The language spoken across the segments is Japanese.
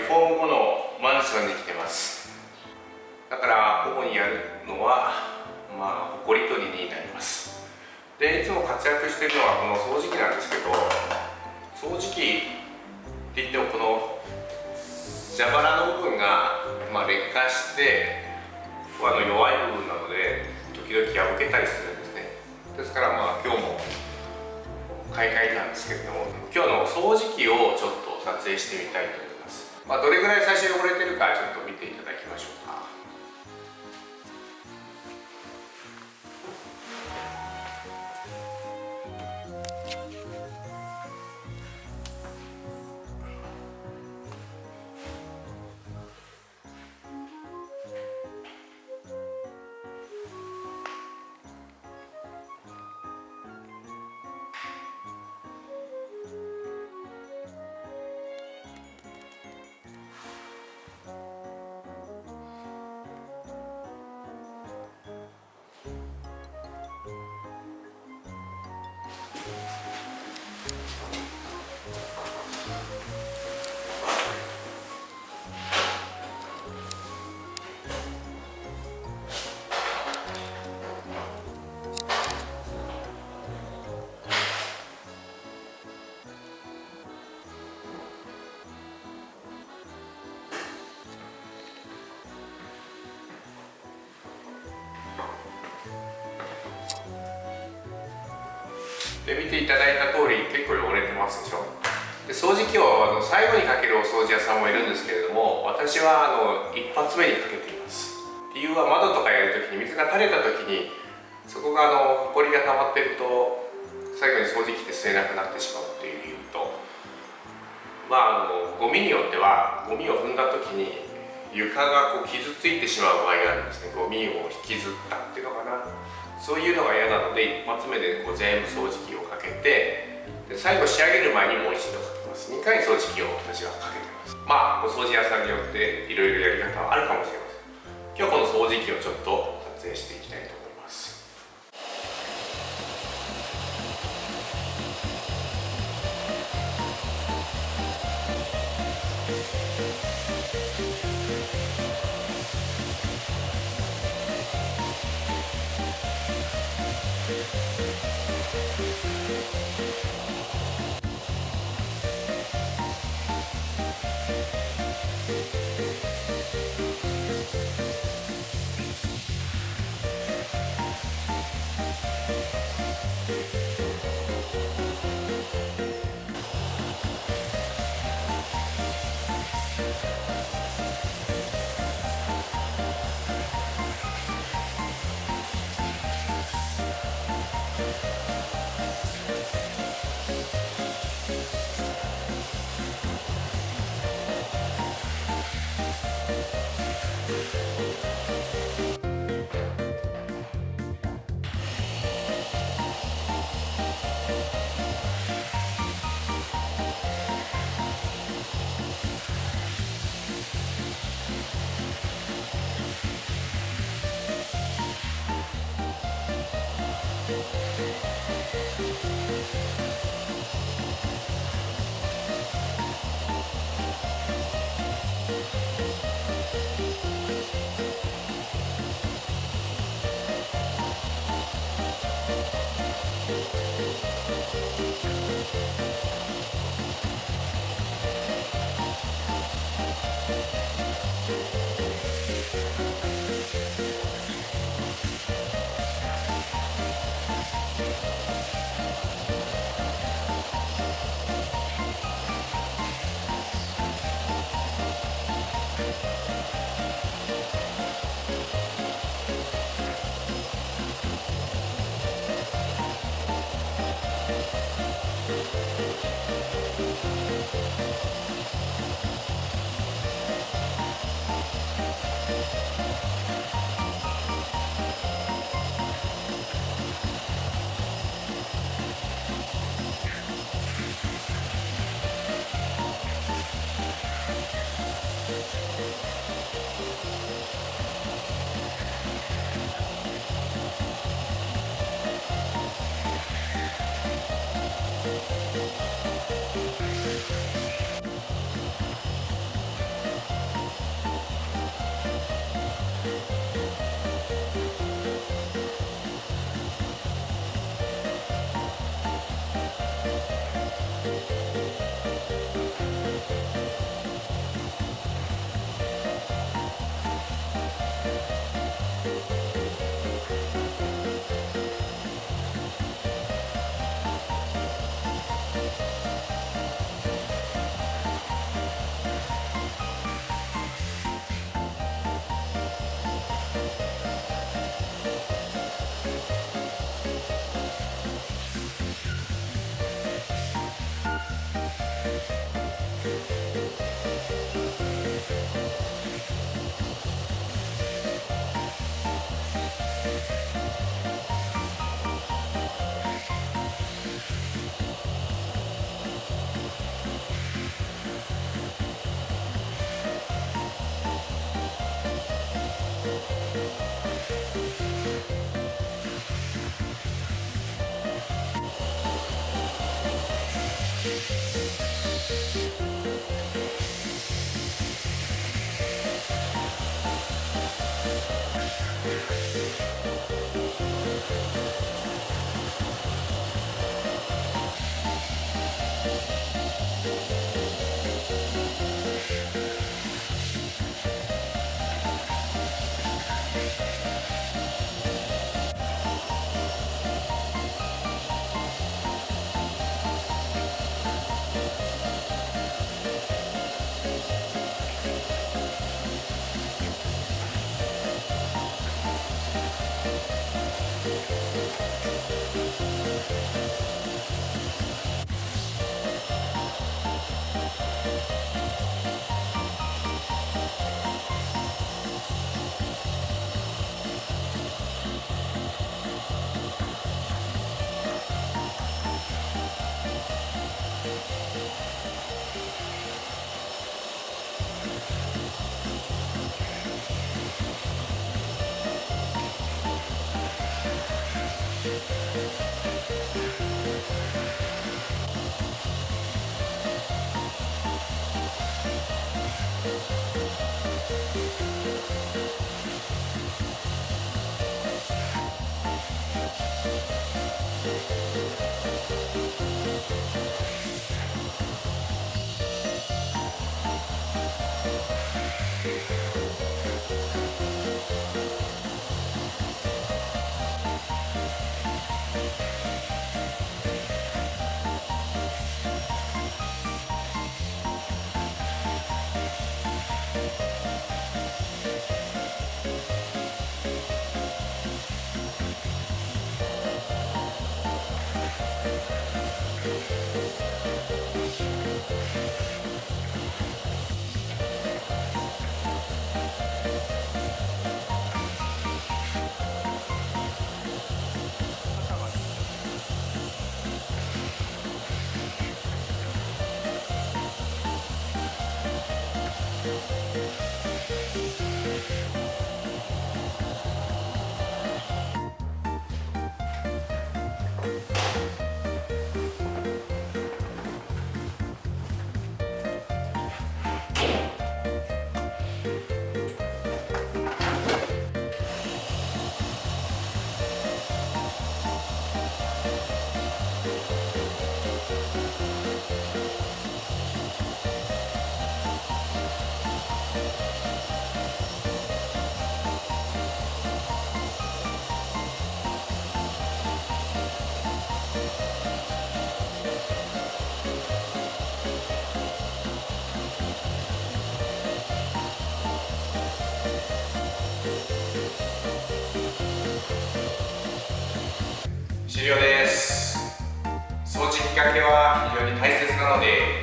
フォーム後のマンションに来てます。だから主にやるのはほこり取りになります。でいつも活躍しているのはこの掃除機なんですけど、掃除機って言ってもこの蛇腹の部分が劣化して弱い部分なので時々破けたりするんですね。ですから今日も買い替えたんですけれども、今日の掃除機をちょっと撮影してみたいと思います。どれぐらい最初汚れてるかちょっと見ていただきましょうか。で見ていただいた通り結構汚れてますでしょ。で掃除機を最後にかけるお掃除屋さんもいるんですけれども、私は一発目にかけています。理由は窓とかやるときに水が垂れたときにそこがほこりが溜まっていると最後に掃除機って吸えなくなってしまうっていう理由と、ゴミによってはゴミを踏んだときに床が傷ついてしまう場合があるんですね。ゴミを引きずったっていうのかな、そういうのが嫌なので一発目で全部掃除機をかけて、で最後仕上げる前にもう一度かけます。2回掃除機を私はかけてます。お掃除屋さんによっていろいろやり方はあるかもしれません。今日はこの掃除機をちょっと撮影していきたいと思います。終了です。掃除機かけは非常に大切なので、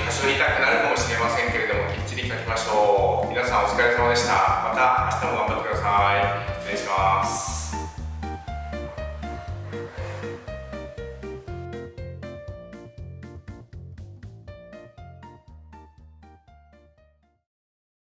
端折りたくなるかもしれませんけれども、きっちりかけましょう。皆さんお疲れ様でした。また明日も頑張ってください。失礼します。